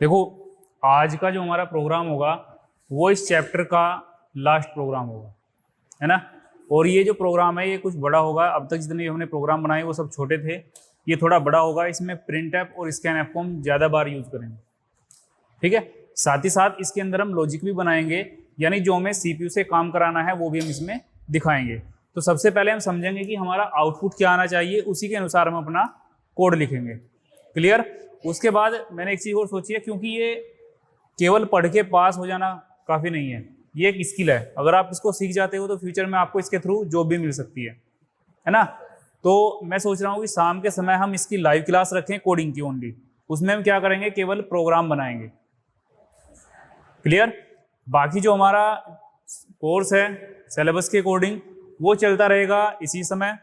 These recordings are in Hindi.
देखो, आज का जो हमारा प्रोग्राम होगा वो इस चैप्टर का लास्ट प्रोग्राम होगा, है ना। और ये जो प्रोग्राम है ये कुछ बड़ा होगा। अब तक जितने हमने प्रोग्राम बनाए वो सब छोटे थे, ये थोड़ा बड़ा होगा। इसमें प्रिंट ऐप और स्कैन ऐप को हम ज़्यादा बार यूज़ करेंगे, ठीक है। साथ ही साथ इसके अंदर हम लॉजिक भी बनाएंगे, यानी जो हमें सीपीयू से काम कराना है वो भी हम इसमें दिखाएंगे। तो सबसे पहले हम समझेंगे कि हमारा आउटपुट क्या आना चाहिए, उसी के अनुसार हम अपना कोड लिखेंगे। क्लियर। उसके बाद मैंने एक चीज़ और सोची है, क्योंकि ये केवल पढ़ के पास हो जाना काफ़ी नहीं है, ये एक स्किल है। अगर आप इसको सीख जाते हो तो फ्यूचर में आपको इसके थ्रू जॉब भी मिल सकती है ना। तो मैं सोच रहा हूँ कि शाम के समय हम इसकी लाइव क्लास रखें कोडिंग की ओनली। उसमें हम क्या करेंगे, केवल प्रोग्राम बनाएंगे। क्लियर। बाकी जो हमारा कोर्स है सिलेबस के अकॉर्डिंग वो चलता रहेगा इसी समय,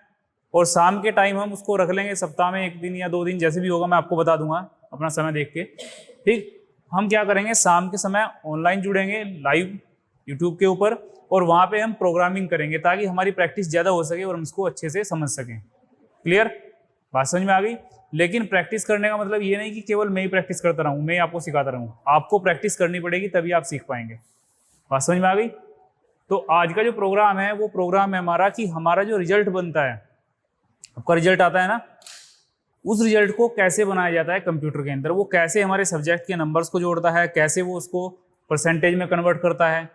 और शाम के टाइम हम उसको रख लेंगे सप्ताह में 1 दिन या 2 दिन, जैसे भी होगा मैं आपको बता दूंगा अपना समय देख के। ठीक। हम क्या करेंगे, शाम के समय ऑनलाइन जुड़ेंगे लाइव यूट्यूब के ऊपर, और वहाँ पे हम प्रोग्रामिंग करेंगे ताकि हमारी प्रैक्टिस ज़्यादा हो सके और हम इसको अच्छे से समझ सकें। क्लियर। बात समझ में आ गई। लेकिन प्रैक्टिस करने का मतलब ये नहीं कि केवल मैं ही प्रैक्टिस करता रहूँ, मैं आपको सिखाता रहूँ। आपको प्रैक्टिस करनी पड़ेगी, तभी आप सीख पाएंगे। बात समझ में आ गई। तो आज का जो प्रोग्राम है वो प्रोग्राम है हमारा कि हमारा जो रिजल्ट बनता है, आपका रिजल्ट आता है ना, उस रिजल्ट को कैसे बनाया जाता है कंप्यूटर के अंदर, वो कैसे हमारे सब्जेक्ट के नंबर्स को जोड़ता है, कैसे वो उसको परसेंटेज में कन्वर्ट करता है,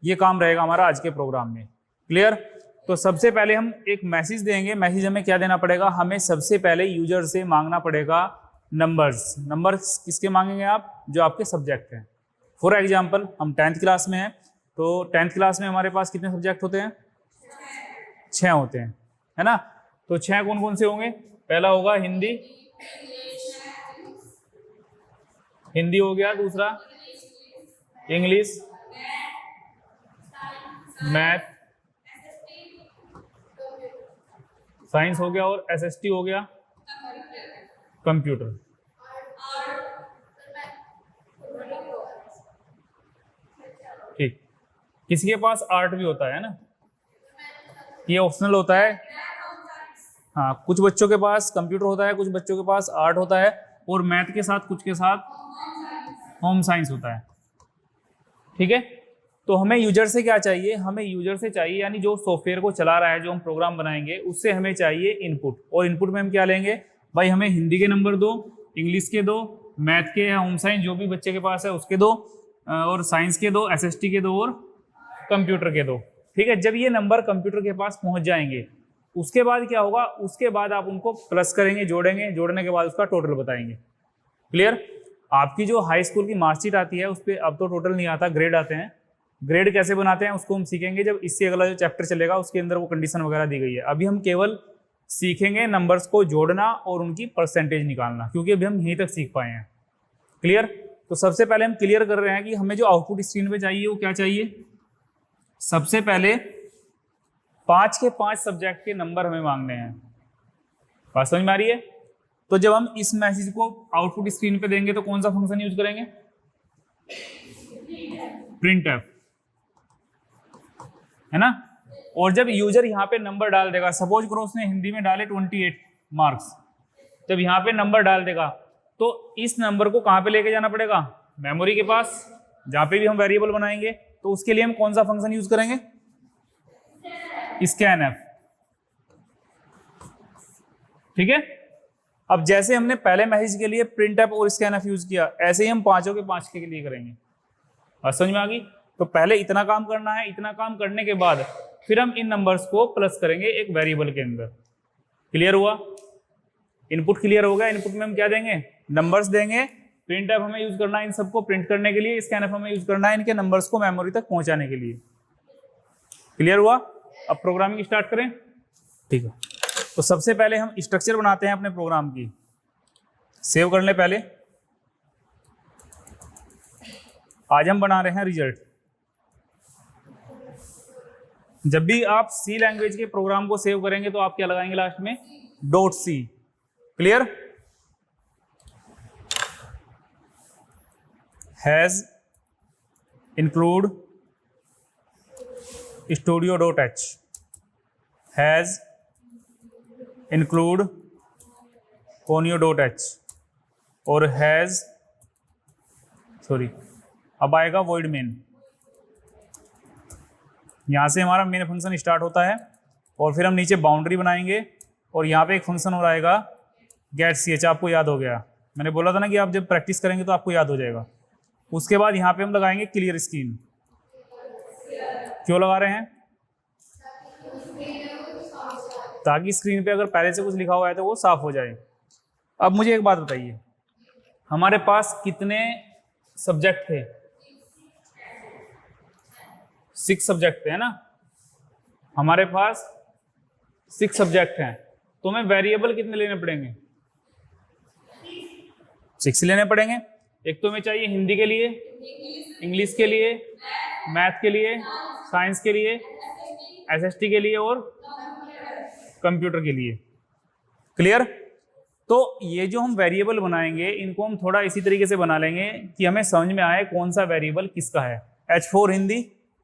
ये काम रहेगा हमारा आज के प्रोग्राम में। क्लियर। तो सबसे पहले हम एक मैसेज देंगे। मैसेज हमें क्या देना पड़ेगा, हमें सबसे पहले यूजर से मांगना पड़ेगा नंबर्स। नंबर्स किसके मांगेंगे आप, जो आपके सब्जेक्ट हैं। फॉर एग्जाम्पल हम 10th क्लास में हैं, तो 10th क्लास में हमारे पास कितने सब्जेक्ट होते हैं, 6 होते हैं, है ना। तो 6 कौन कौन से होंगे, पहला होगा हिंदी, हिंदी हो गया, दूसरा इंग्लिश, मैथ, साइंस हो गया, और एसएसटी हो गया, कंप्यूटर। ठीक। किसी के पास आर्ट भी होता है ना, ये ऑप्शनल होता है। हाँ, कुछ बच्चों के पास कंप्यूटर होता है, कुछ बच्चों के पास आर्ट होता है, और मैथ के साथ कुछ के साथ होम साइंस होता है। ठीक है। तो हमें यूजर से क्या चाहिए, हमें यूजर से चाहिए, यानी जो सॉफ्टवेयर को चला रहा है, जो हम प्रोग्राम बनाएंगे, उससे हमें चाहिए इनपुट। और इनपुट में हम क्या लेंगे, भाई हमें हिंदी के नंबर दो, इंग्लिश के दो, मैथ के या होम साइंस जो भी बच्चे के पास है उसके दो, और साइंस के दो, एसएसटी के दो, और कंप्यूटर के दो। ठीक है। जब ये नंबर कंप्यूटर के पास पहुंच जाएंगे, उसके बाद क्या होगा, उसके बाद आप उनको प्लस करेंगे, जोड़ेंगे, जोड़ने के बाद उसका टोटल बताएंगे। क्लियर। आपकी जो हाई स्कूल की मार्कशीट आती है उस पर अब तो टोटल नहीं आता, ग्रेड आते हैं। ग्रेड कैसे बनाते हैं उसको हम सीखेंगे जब इससे अगला जो चैप्टर चलेगा उसके अंदर वो कंडीशन वगैरह दी गई है। अभी हम केवल सीखेंगे नंबर्स को जोड़ना और उनकी परसेंटेज निकालना, क्योंकि अभी हम यहीं तक सीख पाए हैं। क्लियर। तो सबसे पहले हम क्लियर कर रहे हैं कि हमें जो आउटपुट स्क्रीन पे चाहिए वो क्या चाहिए। सबसे पहले 5 के 5 सब्जेक्ट के नंबर हमें मांगने हैं। बात समझ में आ रही है। तो जब हम इस मैसेज को आउटपुट स्क्रीन पे देंगे तो कौन सा फंक्शन यूज करेंगे, प्रिंट ऐप, है ना। और जब यूजर यहाँ पे नंबर डाल देगा, सपोज करो उसने हिंदी में डाले 28 मार्क्स, जब यहाँ पे नंबर डाल देगा तो इस नंबर को कहाँ पे लेके जाना पड़ेगा, मेमोरी के पास, जहाँ पे भी हम वेरिएबल बनाएंगे। तो उसके लिए हम कौन सा फंक्शन यूज करेंगे, स्कैन ऐप। ठीक है। अब जैसे हमने पहले मैसेज के लिए प्रिंट ऐप और स्कैन ऐप यूज किया, ऐसे ही हम पांचों के 5 के लिए करेंगे। बात समझ में आ गई। तो पहले इतना काम करना है, इतना काम करने के बाद फिर हम इन नंबर्स को प्लस करेंगे एक वेरिएबल के अंदर। क्लियर हुआ। इनपुट क्लियर हो गया। इनपुट में हम क्या देंगे, नंबर्स देंगे। प्रिंट ऐप हमें यूज करना है इन सबको प्रिंट करने के लिए, स्कैन ऐप हमें यूज करना है इनके नंबर्स को मेमोरी तक पहुंचाने के लिए। क्लियर हुआ। अब प्रोग्रामिंग स्टार्ट करें। ठीक है। तो सबसे पहले हम स्ट्रक्चर बनाते हैं अपने प्रोग्राम की। सेव कर लें पहले। आज हम बना रहे हैं रिजल्ट। जब भी आप सी लैंग्वेज के प्रोग्राम को सेव करेंगे तो आप क्या लगाएंगे लास्ट में, .c। Clear. Has include studio.h, has include conio.h और हैज सॉरी, अब आएगा वॉइड मेन। यहाँ से हमारा मेन फंक्शन स्टार्ट होता है और फिर हम नीचे बाउंड्री बनाएंगे और यहाँ पे एक फंक्शन और आएगा गेट ch, आपको याद हो गया, मैंने बोला था ना कि आप जब प्रैक्टिस करेंगे तो आपको याद हो जाएगा। उसके बाद यहाँ पे हम लगाएंगे क्लियर स्क्रीन। क्यों लगा रहे हैं? ताकि स्क्रीन पे अगर पहले से कुछ लिखा हुआ है तो वो साफ हो जाए। अब मुझे एक बात बताइए, हमारे पास कितने सब्जेक्ट थे? 6 सब्जेक्ट थे, है ना? हमारे पास 6 सब्जेक्ट हैं, तो हमें वेरिएबल कितने लेने पड़ेंगे? 6 लेने पड़ेंगे। एक तो हमें चाहिए हिंदी के लिए, इंग्लिश के लिए, मैथ के लिए, साइंस के लिए, एसएसटी के लिए और कंप्यूटर के लिए। क्लियर? तो ये जो हम वेरिएबल बनाएंगे इनको हम थोड़ा इसी तरीके से बना लेंगे कि हमें समझ में आए कौन सा वेरिएबल किसका है। H for Hindi,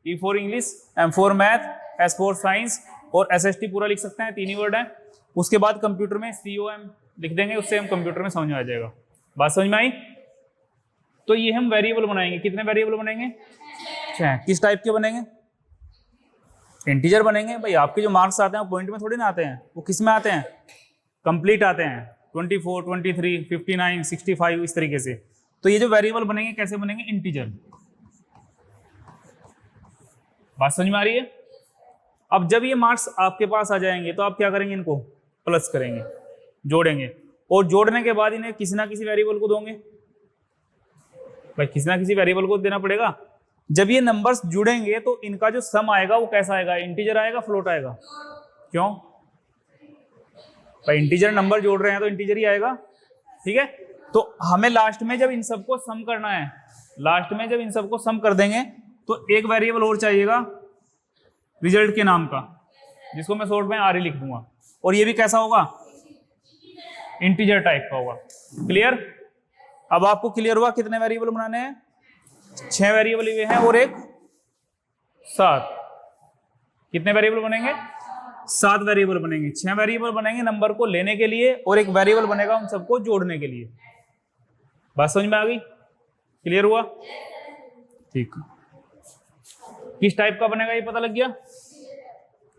E for English, M for math, S for science और SST पूरा लिख सकते हैं, 3 ही वर्ड है। उसके बाद कंप्यूटर में COM लिख देंगे, उससे हम कंप्यूटर में समझ में आ जाएगा। बात समझ में आई? तो ये हम वेरिएबल बनाएंगे। कितने वेरिएबल बनेंगे? 6। किस टाइप के बनेंगे? इंटीजर बनेंगे। भाई आपके जो मार्क्स आते हैं वो पॉइंट में थोड़ी ना आते हैं, वो किस में आते हैं? कंप्लीट आते हैं, 24, 23, 59, 65 इस तरीके से। तो ये जो वेरिएबल बनेंगे कैसे बनेंगे? इंटीजर। बात समझ में आ रही है? अब जब ये मार्क्स आपके पास आ जाएंगे तो आप क्या करेंगे? इनको प्लस करेंगे, जोड़ेंगे, और जोड़ने के बाद इन्हें किसी ना किसी वेरिएबल को दोगे। भाई किसी ना किसी वेरिएबल को देना पड़ेगा। जब ये नंबर्स जुड़ेंगे तो इनका जो सम आएगा वो कैसा आएगा? इंटीजर आएगा, फ्लोट आएगा? क्यों भाई? इंटीजर नंबर जोड़ रहे हैं तो इंटीजर ही आएगा। ठीक है, तो हमें लास्ट में जब इन सबको सम करना है, लास्ट में जब इन सबको सम कर देंगे तो एक वेरिएबल और चाहिएगा रिजल्ट के नाम का, जिसको मैं शॉर्ट में RE लिख दूंगा, और ये भी कैसा होगा? इंटीजर टाइप का होगा। क्लियर? अब आपको क्लियर हुआ कितने वेरिएबल बनाने हैं? 6 वेरिएबल ये हैं और एक 7। कितने वेरिएबल बनेंगे? 7 वेरिएबल बनेंगे। 6 वेरिएबल बनेंगे नंबर को लेने के लिए और एक वेरिएबल बनेगा उन सबको जोड़ने के लिए। बात समझ में आ गई? क्लियर हुआ? ठीक। किस टाइप का बनेगा ये पता लग गया?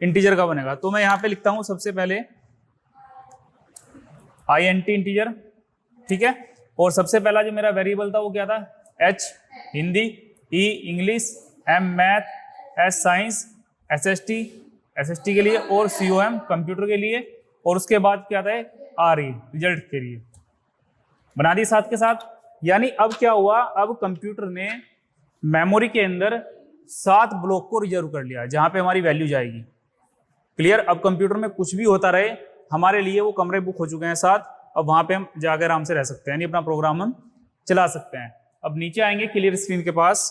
इंटीजर का बनेगा। तो मैं यहां पे लिखता हूं सबसे पहले INT इंटीजर। ठीक है, और सबसे पहला जो मेरा वेरिएबल था वो क्या था? H Hindi, E English, M math, S science, SST के लिए और COM कंप्यूटर के लिए, और उसके बाद क्या था? RE रिजल्ट के लिए। बना दी साथ के साथ। यानी अब क्या हुआ? अब कंप्यूटर ने मेमोरी के अंदर 7 ब्लॉक को रिजर्व कर लिया जहां पे हमारी वैल्यू जाएगी। क्लियर? अब कंप्यूटर में कुछ भी होता रहे, हमारे लिए वो कमरे बुक हो चुके हैं 7। अब वहां पे हम जाकर आराम से रह सकते हैं, यानी अपना प्रोग्राम हम चला सकते हैं। अब नीचे आएंगे क्लियर स्क्रीन के पास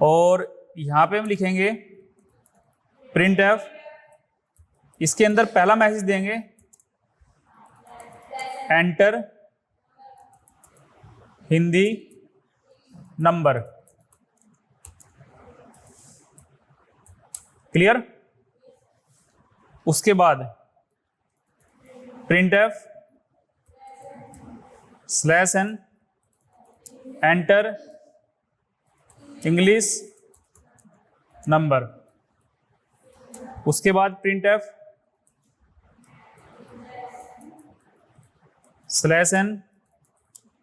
और यहां पे हम लिखेंगे printf। इसके अंदर पहला मैसेज देंगे एंटर हिंदी नंबर। क्लियर? उसके बाद printf /n enter English number. उसके बाद printf /n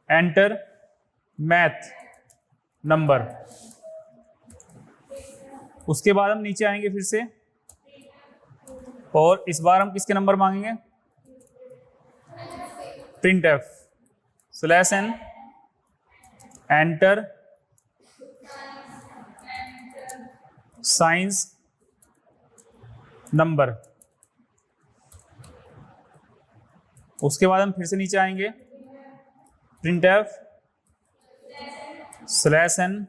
enter math number. उसके बाद हम नीचे आएंगे फिर से और इस बार हम किसके नंबर मांगेंगे? printf /n enter science number. उसके बाद हम फिर से नीचे आएंगे printf /n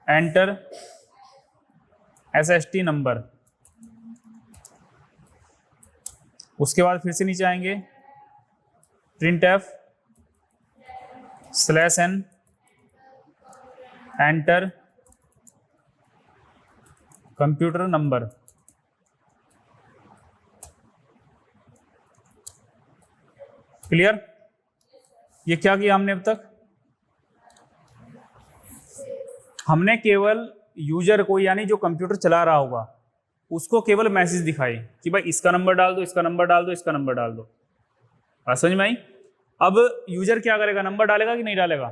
enter SST number. उसके बाद फिर से नीचे आएंगे printf /n enter computer number. Clear? ये क्या किया हमने अब तक? हमने केवल यूजर को, यानी जो कंप्यूटर चला रहा होगा, उसको केवल मैसेज दिखाई कि भाई इसका नंबर डाल दो, इसका नंबर डाल दो, इसका नंबर डाल दो। बात समझ में आई? अब यूजर क्या करेगा, नंबर डालेगा कि नहीं डालेगा?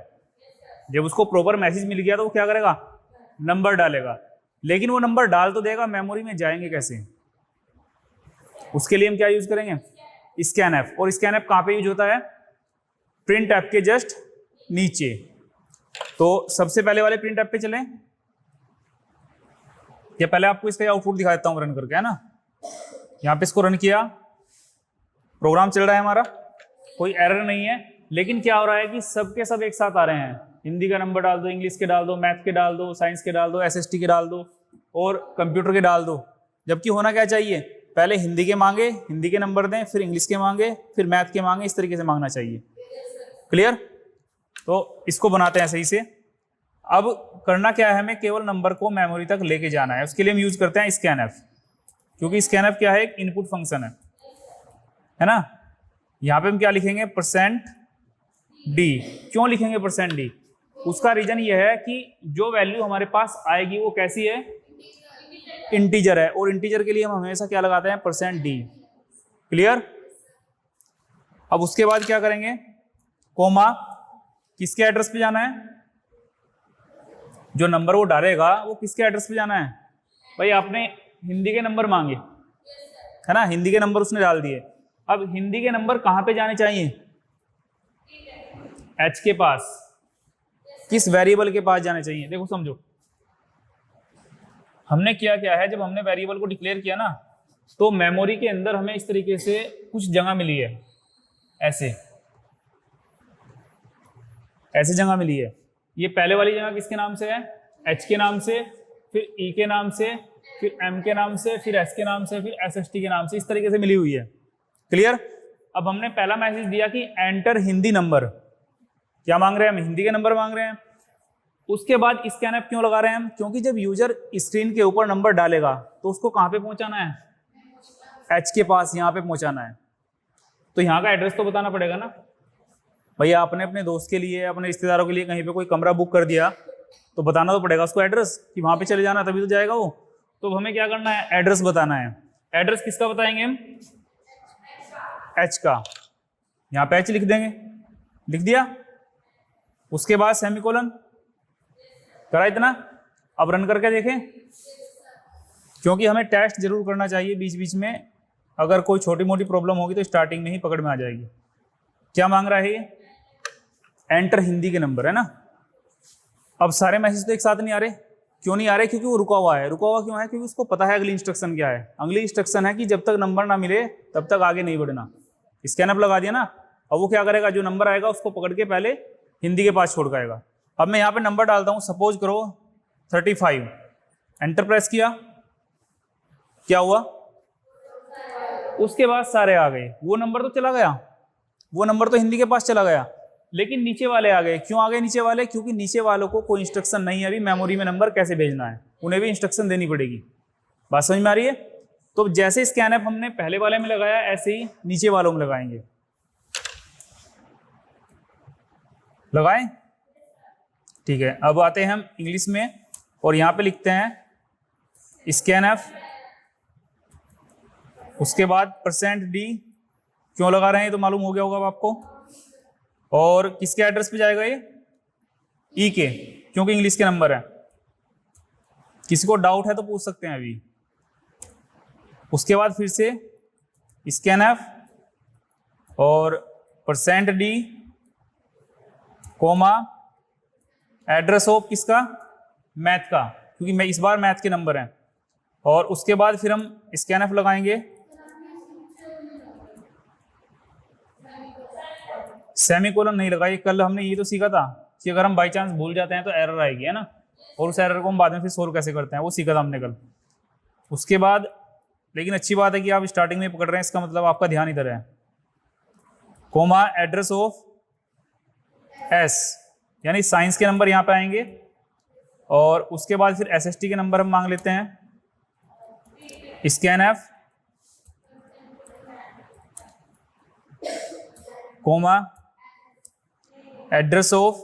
जब उसको प्रॉपर मैसेज मिल गया तो वो क्या करेगा, नंबर डालेगा। लेकिन वो नंबर डाल तो देगा, मेमोरी में जाएंगे कैसे? उसके लिए हम क्या यूज करेंगे, स्कैनएफ। और स्कैनएफ कहाँ पे यूज होता है, प्रिंट ऐप के जस्ट नीचे। तो सबसे पहले वाले प्रिंट ऐप पे चलें, या पहले आपको इसका आउटपुट दिखा देता हूं रन करके, है ना। यहाँ पे इसको रन किया, प्रोग्राम चल रहा है हमारा, कोई एरर नहीं है। लेकिन क्या हो रहा है कि सब के सब एक साथ आ रहे हैं, हिंदी का नंबर डाल दो, इंग्लिश के डाल दो, मैथ के डाल दो, साइंस के डाल दो, एसएसटी के डाल दो और कंप्यूटर के डाल दो। जबकि होना क्या चाहिए, पहले हिंदी के मांगे, हिंदी के नंबर दें, फिर इंग्लिश के मांगे, फिर मैथ के मांगे, इस तरीके से मांगना चाहिए। क्लियर? तो इसको बनाते हैं सही से। अब करना क्या है, हमें केवल नंबर को मेमोरी तक लेके जाना है। उसके लिए हम यूज करते हैं स्कैनएफ, क्योंकि स्कैनएफ क्या है, एक इनपुट फंक्शन है ना। यहाँ पे हम क्या लिखेंगे, %d। क्यों लिखेंगे %d? उसका रीजन ये है कि जो वैल्यू हमारे पास आएगी वो कैसी है, इंटीजर है, और इंटीजर के लिए हम हमेशा क्या लगाते हैं, %d। क्लियर? अब उसके बाद क्या करेंगे, कोमा, किसके एड्रेस पे जाना है, जो नंबर वो डालेगा वो किसके एड्रेस पे जाना है। भाई आपने हिंदी के नंबर मांगे, है ना, हिंदी के नंबर उसने डाल दिए। अब हिंदी के नंबर कहाँ पे जाने चाहिए, h के पास। किस वेरिएबल के पास जाने चाहिए, देखो समझो हमने क्या किया है। जब हमने वेरिएबल को डिक्लेयर किया ना, तो मेमोरी के अंदर हमें इस तरीके से कुछ जगह मिली है, ऐसे जगह मिली है। ये पहले वाली जगह किसके नाम से है, h के नाम से, फिर e के नाम से, फिर m के नाम से, फिर s के नाम से, फिर SST के नाम से, इस तरीके से मिली हुई है। क्लियर? अब हमने पहला मैसेज दिया कि एंटर हिंदी नंबर। क्या मांग रहे हैं हम, हिंदी के नंबर मांग रहे हैं। उसके बाद स्कैनएफ क्यों लगा रहे हैं हम, क्योंकि जब यूजर स्क्रीन के ऊपर नंबर डालेगा तो उसको कहाँ पे पहुंचाना है, h के पास, यहाँ पे पहुंचाना है। तो यहाँ का एड्रेस तो बताना पड़ेगा ना। भैया आपने अपने दोस्त के लिए, अपने रिश्तेदारों के लिए कहीं पे कोई कमरा बुक कर दिया तो बताना तो पड़ेगा उसको एड्रेस, कि वहां पे चले जाना, तभी तो जाएगा वो। तो हमें क्या करना है, एड्रेस बताना है। एड्रेस किसका बताएंगे हम, h का। यहाँ पे h लिख देंगे, लिख दिया। उसके बाद सेमीकोलन, करा इतना। अब रन करके देखें, क्योंकि हमें टेस्ट जरूर करना चाहिए बीच बीच में, अगर कोई छोटी मोटी प्रॉब्लम होगी तो स्टार्टिंग में ही पकड़ में आ जाएगी। क्या मांग रहा है ये, एंटर हिंदी के नंबर, है ना। अब सारे मैसेज तो एक साथ नहीं आ रहे। क्यों नहीं आ रहे, क्योंकि वो रुका हुआ है। रुका हुआ क्यों है, क्योंकि उसको पता है अगली इंस्ट्रक्शन क्या है। अगली इंस्ट्रक्शन है कि जब तक नंबर ना मिले तब तक आगे नहीं बढ़ना। स्कैनअप लगा दिया ना, अब वो क्या करेगा, जो नंबर आएगा उसको पकड़ के पहले हिंदी के पास छोड़ जाएगा। अब मैं यहाँ पे नंबर डालता हूँ, सपोज करो 35। एंटर प्रेस किया, क्या हुआ, उसके बाद सारे आ गए। वो नंबर तो चला गया, वो नंबर तो हिंदी के पास चला गया, लेकिन नीचे वाले आ गए। क्यों आ गए नीचे वाले, क्योंकि नीचे वालों को कोई इंस्ट्रक्शन नहीं है अभी मेमोरी में नंबर कैसे भेजना है, उन्हें भी इंस्ट्रक्शन देनी पड़ेगी। बात समझ में आ रही है? तो जैसे स्कैनअप हमने पहले वाले में लगाया, ऐसे ही नीचे वालों में लगाएंगे। लगाएं? ठीक है। अब आते हैं हम इंग्लिश में, और यहाँ पे लिखते हैं स्कैनअप, उसके बाद %d। क्यों लगा रहे हैं ये तो मालूम हो गया होगा अब आपको। और किसके एड्रेस पे जाएगा ये, ई के, क्योंकि इंग्लिश के नंबर है। किसी को डाउट है तो पूछ सकते हैं अभी। उसके बाद फिर से स्कैनएफ और %d कोमा एड्रेस ऑफ किसका, मैथ का, क्योंकि मैं इस बार मैथ के नंबर हैं। और उसके बाद फिर हम स्कैनएफ लगाएंगे, सेमीकोलन नहीं लगाइए। कल हमने ये तो सीखा था कि अगर हम बाई चांस भूल जाते हैं तो एरर आएगी, है ना, और उस एरर को हम बाद में फिर सोल्व कैसे करते हैं वो सीखा था हमने कल। उसके बाद लेकिन अच्छी बात है कि आप स्टार्टिंग में पकड़ रहे हैं, इसका मतलब आपका ध्यान इधर है। कोमा एड्रेस ऑफ एस, यानी साइंस के नंबर यहाँ पे आएंगे, और उसके बाद फिर एसएसटी के नंबर हम मांग लेते हैं। स्कैनएफ कोमा एड्रेस ऑफ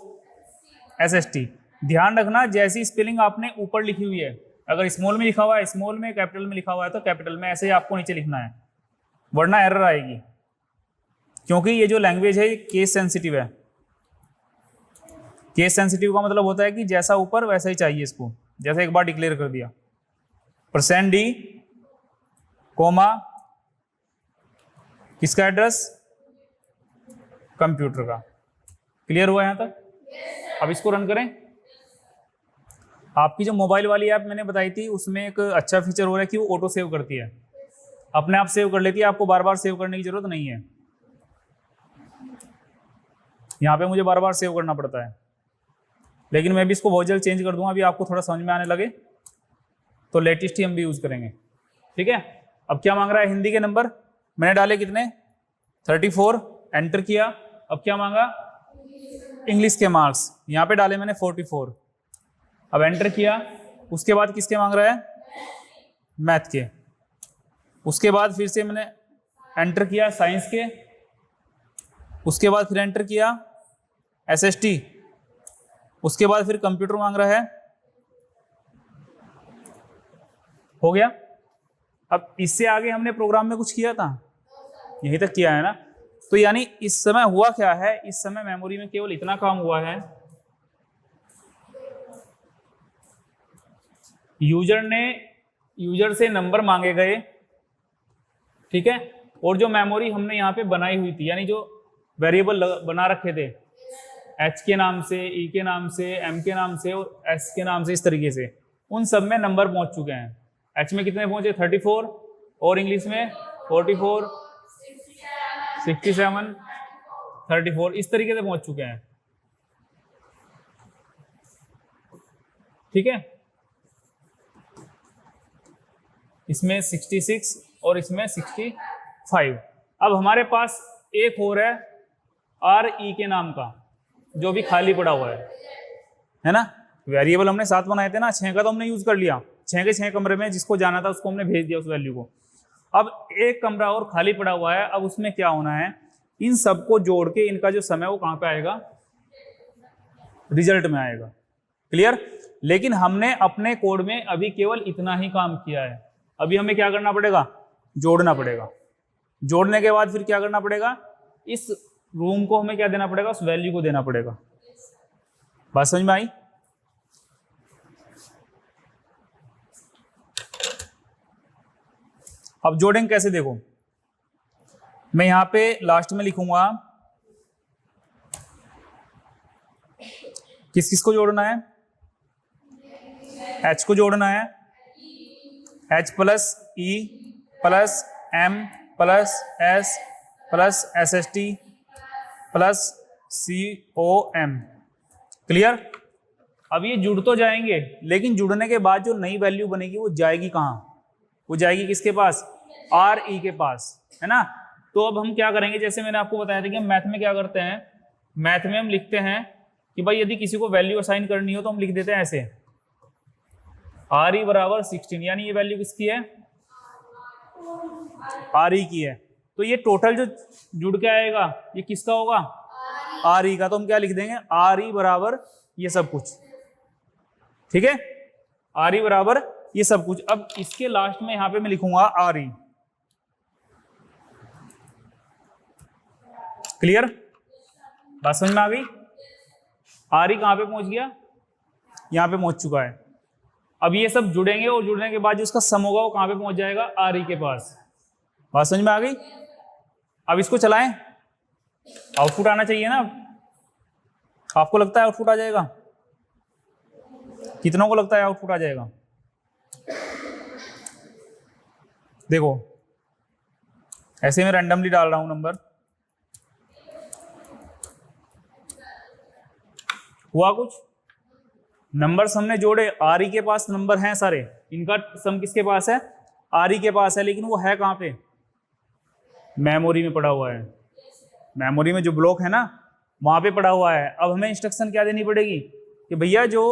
एसएसटी, ध्यान रखना जैसी स्पेलिंग आपने ऊपर लिखी हुई है, अगर स्मॉल में लिखा हुआ है स्मॉल में, कैपिटल में लिखा हुआ है तो कैपिटल में, ऐसे ही आपको नीचे लिखना है, वरना एरर आएगी। क्योंकि ये जो लैंग्वेज है ये केस सेंसिटिव है। केस सेंसिटिव का मतलब होता है कि जैसा ऊपर वैसा ही चाहिए इसको, जैसे एक बार डिक्लेयर कर दिया %d, कोमा, किसका एड्रेस, कंप्यूटर का। क्लियर हुआ यहां तक? अब इसको रन करें। आपकी जो मोबाइल वाली ऐप मैंने बताई थी उसमें एक अच्छा फीचर हो रहा है कि वो ऑटो सेव करती है, अपने आप सेव कर लेती है, आपको बार बार सेव करने की जरूरत नहीं है। यहाँ पे मुझे बार बार सेव करना पड़ता है, लेकिन मैं भी इसको बहुत जल्द चेंज कर दूंगा। अभी आपको थोड़ा समझ में आने लगे तो लेटेस्ट ही हम भी यूज़ करेंगे, ठीक है। अब क्या मांग रहा है, हिंदी के नंबर मैंने डाले कितने 34, एंटर किया। अब क्या मांगा, इंग्लिश के मार्क्स, यहाँ पे डाले मैंने 44। अब एंटर किया, उसके बाद किसके मांग रहा है, मैथ के। उसके बाद फिर से मैंने एंटर किया साइंस के, उसके बाद फिर एंटर किया SST, उसके बाद फिर कंप्यूटर मांग रहा है। हो गया। अब इससे आगे हमने प्रोग्राम में कुछ किया था, यहीं तक किया है ना। तो यानी इस समय हुआ क्या है, इस समय मेमोरी में केवल इतना काम हुआ है, यूजर से नंबर मांगे गए, ठीक है। और जो मेमोरी हमने यहाँ पे बनाई हुई थी, यानी जो वेरिएबल बना रखे थे H के नाम से, E के नाम से, M के नाम से और S के नाम से, इस तरीके से उन सब में नंबर पहुंच चुके हैं। H में कितने पहुंचे 34, और इंग्लिश में 44, 67, 34, इस तरीके से पहुंच चुके हैं, ठीक है। इसमें 66 और इसमें 65। अब हमारे पास एक और है RE के नाम का, जो भी खाली पड़ा हुआ है ना। वेरिएबल हमने 7 बनाए थे ना, 6 का तो हमने यूज कर लिया, 6 के 6 कमरे में जिसको जाना था उसको हमने भेज दिया उस वैल्यू को। अब एक कमरा और खाली पड़ा हुआ है, अब उसमें क्या होना है, इन सबको जोड़ के इनका जो समय वो कहाँ पे आएगा, रिजल्ट में आएगा। क्लियर। लेकिन हमने अपने कोड में अभी केवल इतना ही काम किया है, अभी हमें क्या करना पड़ेगा, जोड़ना पड़ेगा। जोड़ने के बाद फिर क्या करना पड़ेगा, इस रूम को हमें क्या देना पड़ेगा, उस वैल्यू को देना पड़ेगा। बात समझ में आई? अब जोड़ेंगे कैसे, देखो मैं यहां पे लास्ट में लिखूंगा किस किस को जोड़ना है, H को जोड़ना है, H plus E plus M plus S plus SST plus COM। Clear. अब ये जुड़ तो जाएंगे, लेकिन जुड़ने के बाद जो नई वैल्यू बनेगी वो जाएगी कहाँ, वो जाएगी किसके पास, RE के पास, है ना। तो अब हम क्या करेंगे, जैसे मैंने आपको बताया था कि हम मैथ में क्या करते हैं, मैथ में हम लिखते हैं कि भाई यदि किसी को वैल्यू असाइन करनी हो तो हम लिख देते हैं ऐसे, RE बराबर 16, यानी ये वैल्यू किसकी है, RE की है। तो ये टोटल जो जुड़ के आएगा ये किसका होगा, RE का। तो हम क्या लिख देंगे, RE बराबर ये सब कुछ, ठीक है, RE बराबर ये सब कुछ। अब इसके लास्ट में यहां पे मैं लिखूंगा RE। क्लियर, बात समझ में आ गई। RE कहां पे पहुंच गया, यहां पे पहुंच चुका है। अब ये सब जुड़ेंगे और जुड़ने के बाद जो उसका सम होगा वो कहां पे पहुंच जाएगा, RE के पास। बात समझ में आ गई। अब इसको चलाएं, आउटपुट आना चाहिए ना। आपको लगता है आउटपुट आ जाएगा, कितनों को लगता है आउटपुट आ जाएगा, देखो ऐसे मैं रैंडमली डाल रहा हूं नंबर। हुआ कुछ, नंबर्स हमने जोड़े, RE के पास नंबर हैं सारे, इनका सम किसके पास है, RE के पास है, लेकिन वो है कहां पे, मेमोरी में पड़ा हुआ है। मेमोरी में जो ब्लॉक है ना वहां पे पड़ा हुआ है। अब हमें इंस्ट्रक्शन क्या देनी पड़ेगी कि भैया जो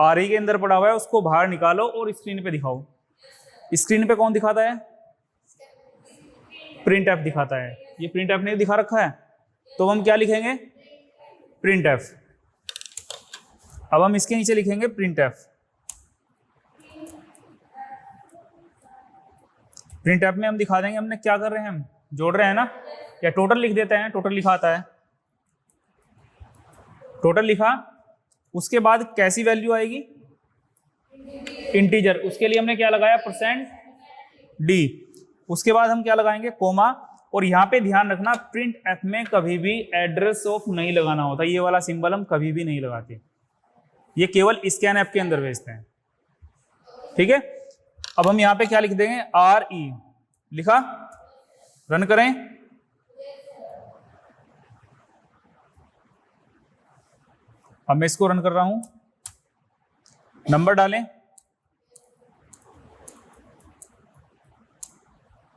RE के अंदर पड़ा हुआ है उसको बाहर निकालो और स्क्रीन पे दिखाओ। स्क्रीन पे कौन दिखाता है, प्रिंट एफ दिखाता है। ये प्रिंट एफ ने दिखा रखा है, तो हम क्या लिखेंगे, प्रिंट एफ। अब हम इसके नीचे लिखेंगे प्रिंट एफ। प्रिंट एफ में हम दिखा देंगे हमने क्या कर रहे हैं, हम जोड़ रहे हैं ना, या टोटल लिख देते हैं, टोटल लिखा आता है, टोटल लिखा, उसके बाद कैसी वैल्यू आएगी, इंटीजर, उसके लिए हमने क्या लगाया %d, उसके बाद हम क्या लगाएंगे कोमा, और यहाँ पे ध्यान रखना प्रिंट एफ में कभी भी एड्रेस ऑफ नहीं लगाना होता, ये वाला सिंबल हम कभी भी नहीं लगाते, ये केवल स्कैन ऐप के अंदर भेजते हैं, ठीक है। अब हम यहाँ पे क्या लिख देंगे RE, लिखा, रन करें, अब मैं इसको रन कर रहा हूं, नंबर डालें,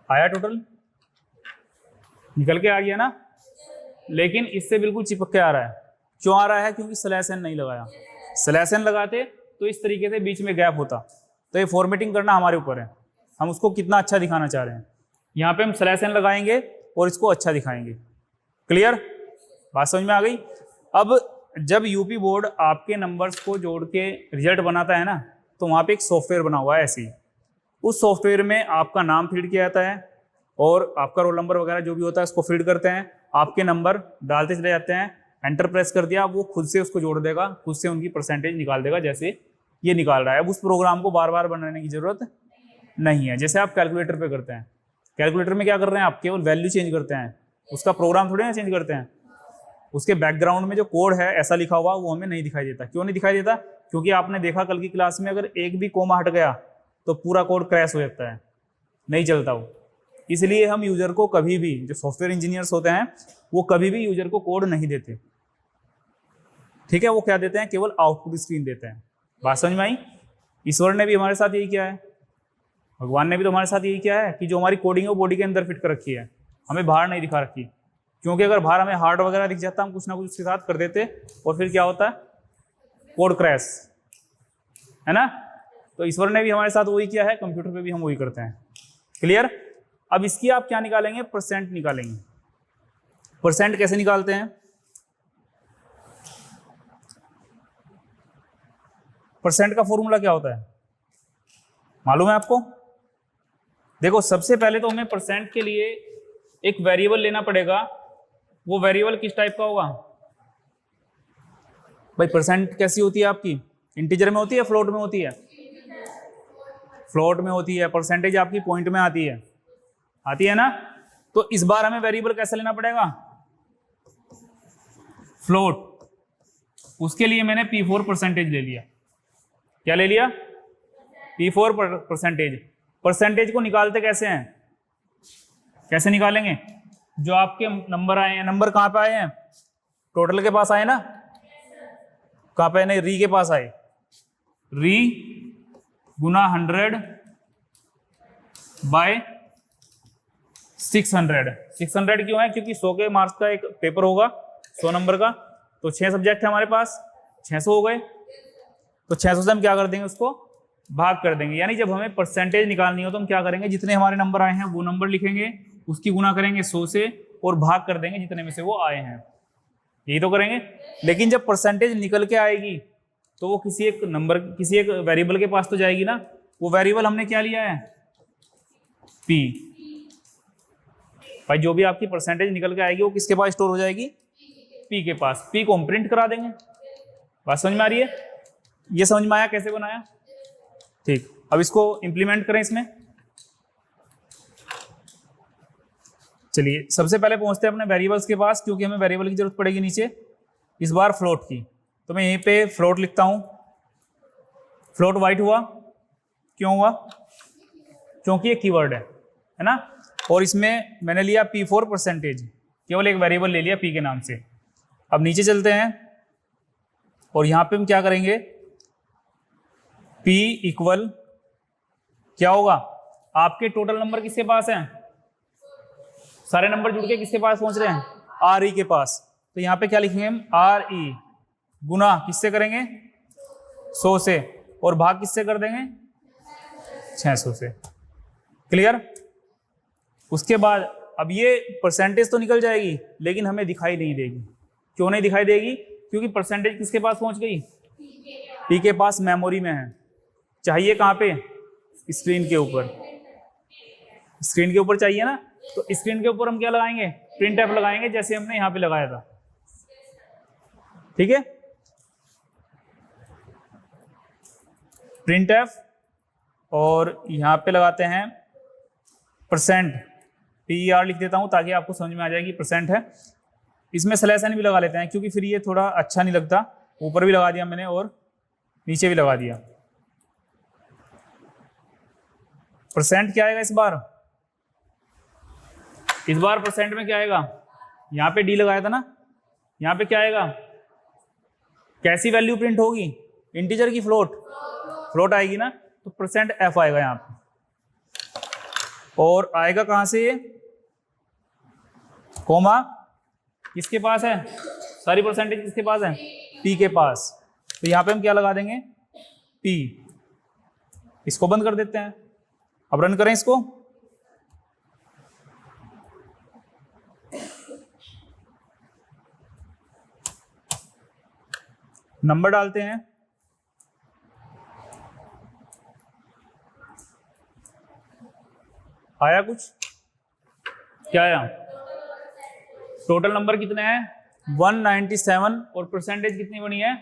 आया टोटल, निकल के आ गया ना, लेकिन इससे बिल्कुल चिपक के आ रहा है, क्यों आ रहा है, क्योंकि /n नहीं लगाया, /n लगाते तो इस तरीके से बीच में गैप होता, तो ये फॉर्मेटिंग करना हमारे ऊपर है, हम उसको कितना अच्छा दिखाना चाह रहे हैं, यहाँ पे हम /n लगाएंगे और इसको अच्छा दिखाएंगे, क्लियर, बात समझ में आ गई। अब जब यूपी बोर्ड आपके नंबर्स को जोड़ के रिजल्ट बनाता है ना, तो वहाँ पे एक सॉफ्टवेयर बना हुआ है ऐसे ही, उस सॉफ्टवेयर में आपका नाम फीड किया जाता है और आपका रोल नंबर वगैरह जो भी होता है उसको फीड करते हैं, आपके नंबर डालते चले जाते हैं, एंटर प्रेस कर दिया, वो खुद से उसको जोड़ देगा, खुद से उनकी परसेंटेज निकाल देगा, जैसे ये निकाल रहा है। अब उस प्रोग्राम को बार बार बनाने की जरूरत नहीं है, जैसे आप कैलकुलेटर पे करते हैं, कैलकुलेटर में क्या कर रहे हैं आप, केवल वैल्यू चेंज करते हैं, उसका प्रोग्राम थोड़ी ना चेंज करते हैं, उसके बैकग्राउंड में जो कोड है ऐसा लिखा हुआ वो हमें नहीं दिखाई देता, क्यों नहीं दिखाई देता, क्योंकि आपने देखा कल की क्लास में अगर एक भी कोमा हट गया तो पूरा कोड क्रैश हो जाता है, नहीं चलता वो, इसलिए हम यूजर को कभी भी, जो सॉफ्टवेयर इंजीनियर्स होते हैं वो कभी भी यूजर को कोड नहीं देते, ठीक है, वो क्या देते हैं, केवल आउटपुट स्क्रीन देते हैं। बात समझ में आई। ईश्वर ने भी हमारे साथ यही किया है, भगवान ने भी तो हमारे साथ यही किया है कि जो हमारी कोडिंग है वो बॉडी के अंदर फिट कर रखी है, हमें बाहर नहीं दिखा रखी, क्योंकि अगर बाहर हमें हार्ड वगैरह दिख जाता हम कुछ ना कुछ उसके साथ कर देते और फिर क्या होता है, कोड क्रैश, है ना। तो ईश्वर ने भी हमारे साथ वही किया है, कंप्यूटर पे भी हम वही करते हैं, क्लियर। अब इसकी आप क्या निकालेंगे, % निकालेंगे। % कैसे निकालते हैं, % का फॉर्मूला क्या होता है मालूम है आपको। देखो सबसे पहले तो हमें % के लिए एक वेरिएबल लेना पड़ेगा, वो वेरिएबल किस टाइप का होगा भाई, % कैसी होती है आपकी, इंटीजर में होती है, फ्लोट में होती है, फ्लोट में होती है, परसेंटेज आपकी पॉइंट में आती है ना। तो इस बार हमें वेरिएबल कैसे लेना पड़ेगा, फ्लोट, उसके लिए मैंने P4 परसेंटेज ले लिया, क्या ले लिया, P4 परसेंटेज को निकालते कैसे हैं, कैसे निकालेंगे, जो आपके नंबर आए हैं, नंबर कहाँ पे आए हैं, टोटल के पास आए ना, कहाँ पे, नहीं री के पास आए, री गुना 100 बाय 600 क्यों है, क्योंकि 100 के मार्क्स का एक पेपर होगा 100 नंबर का, तो 6 सब्जेक्ट है हमारे पास, 600 हो गए, तो 600 से हम क्या कर देंगे, उसको भाग कर देंगे, यानी जब हमें परसेंटेज निकालनी हो तो हम क्या करेंगे, जितने हमारे नंबर आए हैं वो नंबर लिखेंगे, उसकी गुना करेंगे 100 से और भाग कर देंगे जितने में से वो आए हैं, यही तो करेंगे। लेकिन जब परसेंटेज निकल के आएगी तो वो किसी एक नंबर, किसी एक वेरिएबल के पास तो जाएगी ना, वो वेरिएबल हमने क्या लिया है, P। भाई जो भी आपकी परसेंटेज निकल के आएगी वो किसके पास स्टोर हो जाएगी, P के पास, P को हम प्रिंट करा देंगे। बात समझ में आ रही है, ये समझ में आया कैसे बनाया, ठीक। अब इसको इंप्लीमेंट करें इसमें, चलिए सबसे पहले पहुंचते हैं अपने वेरिएबल्स के पास, क्योंकि हमें वेरिएबल की जरूरत पड़ेगी नीचे, इस बार फ्लोट की, तो मैं यहीं पे फ्लोट लिखता हूं, फ्लोट वाइट हुआ, क्यों हुआ, क्योंकि ये कीवर्ड है ना, और इसमें मैंने लिया P4 परसेंटेज, केवल एक वेरिएबल ले लिया P के नाम से। अब नीचे चलते हैं और यहाँ पे हम क्या करेंगे, P इक्वल क्या होगा, आपके टोटल नंबर किसके पास हैं, सारे नंबर जुड़ के किसके पास पहुंच रहे हैं, RE के पास, तो यहाँ पे क्या लिखेंगे हम, RE गुना किससे करेंगे, 100 से, और भाग किससे कर देंगे, 600 से, क्लियर। उसके बाद अब ये परसेंटेज तो निकल जाएगी लेकिन हमें दिखाई नहीं देगी, क्यों नहीं दिखाई देगी, क्योंकि परसेंटेज किसके पास पहुंच गई, पी के पास मेमोरी में है, चाहिए कहाँ पे, स्क्रीन के ऊपर, स्क्रीन के ऊपर चाहिए ना, तो स्क्रीन के ऊपर हम क्या लगाएंगे, प्रिंट एफ लगाएंगे, जैसे हमने यहाँ पे लगाया था। ठीक है, प्रिंट एफ, और यहाँ पे लगाते हैं परसेंट, PER लिख देता हूँ ताकि आपको समझ में आ जाएगी परसेंट है। इसमें स्लैश भी लगा लेते हैं क्योंकि फिर ये थोड़ा अच्छा नहीं लगता, ऊपर भी लगा दिया मैंने और नीचे भी लगा दिया। परसेंट क्या आएगा इस बार, इस बार परसेंट में क्या आएगा, यहाँ पे डी लगाया था ना, यहाँ पे क्या आएगा, कैसी वैल्यू प्रिंट होगी, इंटीजर की फ्लोट, फ्लोट आएगी ना, तो परसेंट एफ आएगा यहाँ पे। और आएगा कहां से ये, कोमा किसके पास है, सारी परसेंटेज किसके पास है, पी के पास, तो यहाँ पे हम क्या लगा देंगे, पी। इसको बंद कर देते हैं, अब रन करें इसको, नंबर डालते हैं, आया कुछ, क्या आया, टोटल नंबर कितने हैं 197 और परसेंटेज कितनी बनी है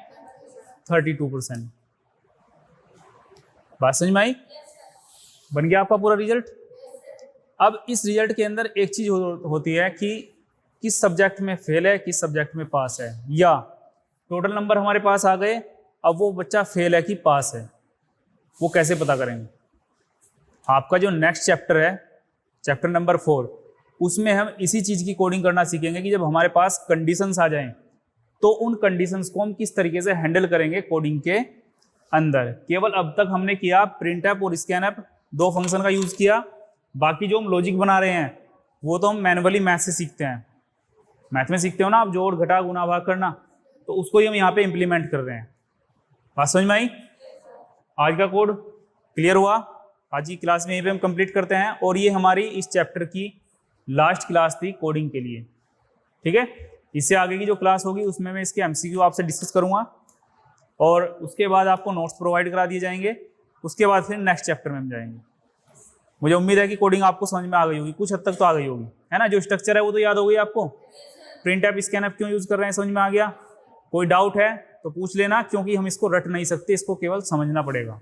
32%। बात समझ में आई, बन गया आपका पूरा रिजल्ट। अब इस रिजल्ट के अंदर एक चीज होती है कि किस सब्जेक्ट में फेल है, किस सब्जेक्ट में पास है, या टोटल नंबर हमारे पास आ गए, अब वो बच्चा फेल है कि पास है, वो कैसे पता करेंगे। आपका जो नेक्स्ट चैप्टर है, चैप्टर नंबर 4, उसमें हम इसी चीज़ की कोडिंग करना सीखेंगे कि जब हमारे पास कंडीशंस आ जाएं तो उन कंडीशंस को हम किस तरीके से हैंडल करेंगे कोडिंग के अंदर। केवल अब तक हमने किया प्रिंट एप और स्कैन एप, दो फंक्शन का यूज़ किया, बाकी जो हम लॉजिक बना रहे हैं वो तो हम मैनुअली मैथ से सीखते हैं। मैथ में सीखते हो ना आप, जोड़ घटा गुना भाग करना, तो उसको ही हम यहाँ पे इम्प्लीमेंट कर रहे हैं। बात समझ में आई, आज का कोड क्लियर हुआ, आज की क्लास में यहीं पे हम कंप्लीट करते हैं, और ये हमारी इस चैप्टर की लास्ट क्लास थी कोडिंग के लिए। ठीक है, इससे आगे की जो क्लास होगी उसमें मैं इसके MCQ आपसे डिस्कस करूंगा, और उसके बाद आपको नोट्स प्रोवाइड करा दिए जाएंगे। उसके बाद फिर नेक्स्ट चैप्टर में हम जाएंगे। मुझे उम्मीद है कि कोडिंग आपको समझ में आ गई होगी, कुछ हद तक तो आ गई होगी, है ना। जो स्ट्रक्चर है वो तो याद हो गई आपको, प्रिंट एप स्कैन एप क्यों यूज कर रहे हैं समझ में आ गया। कोई डाउट है तो पूछ लेना, क्योंकि हम इसको रट नहीं सकते, इसको केवल समझना पड़ेगा।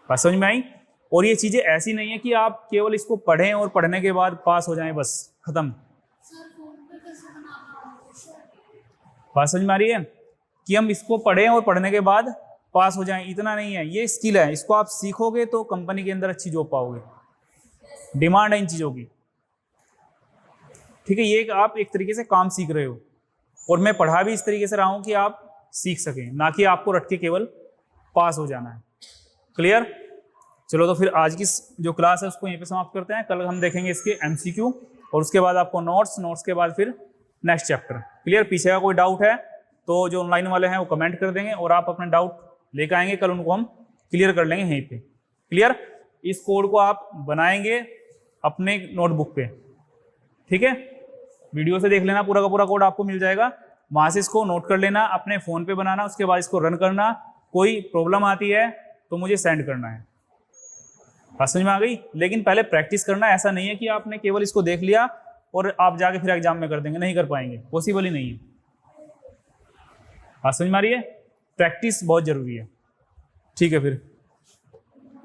बात समझ में आई। और ये चीजें ऐसी नहीं है कि आप केवल इसको पढ़ें और पढ़ने के बाद पास हो जाएं, बस खत्म। बात समझ में आ रही है कि हम इसको पढ़ें और पढ़ने के बाद पास हो जाएं, इतना नहीं है। ये स्किल है, इसको आप सीखोगे तो कंपनी के अंदर अच्छी जॉब पाओगे, डिमांड है इन चीजों की। ठीक है, ये आप एक तरीके से काम सीख रहे हो, और मैं पढ़ा भी इस तरीके से रहा हूं कि आप सीख सकें, ना कि आपको रट के केवल पास हो जाना है। क्लियर। चलो तो फिर आज की जो क्लास है उसको यहीं पे समाप्त करते हैं। कल हम देखेंगे इसके MCQ, और उसके बाद आपको नोट्स के बाद फिर नेक्स्ट चैप्टर। क्लियर। पीछे का कोई डाउट है तो जो ऑनलाइन वाले हैं वो कमेंट कर देंगे, और आप अपने डाउट लेकर आएंगे, कल उनको हम क्लियर कर लेंगे यहीं पे। क्लियर। इस कोड को आप बनाएंगे अपने नोटबुक पे, ठीक है। वीडियो से देख लेना, पूरा का पूरा कोड आपको मिल जाएगा, वहां से इसको नोट कर लेना, अपने फ़ोन पे बनाना, उसके बाद इसको रन करना। कोई प्रॉब्लम आती है तो मुझे सेंड करना है। बात समझ में आ गई। लेकिन पहले प्रैक्टिस करना, ऐसा नहीं है कि आपने केवल इसको देख लिया और आप जाके फिर एग्जाम में कर देंगे, नहीं कर पाएंगे, पॉसिबल ही नहीं है। बात समझ में आ रही है, प्रैक्टिस बहुत जरूरी है। ठीक है फिर।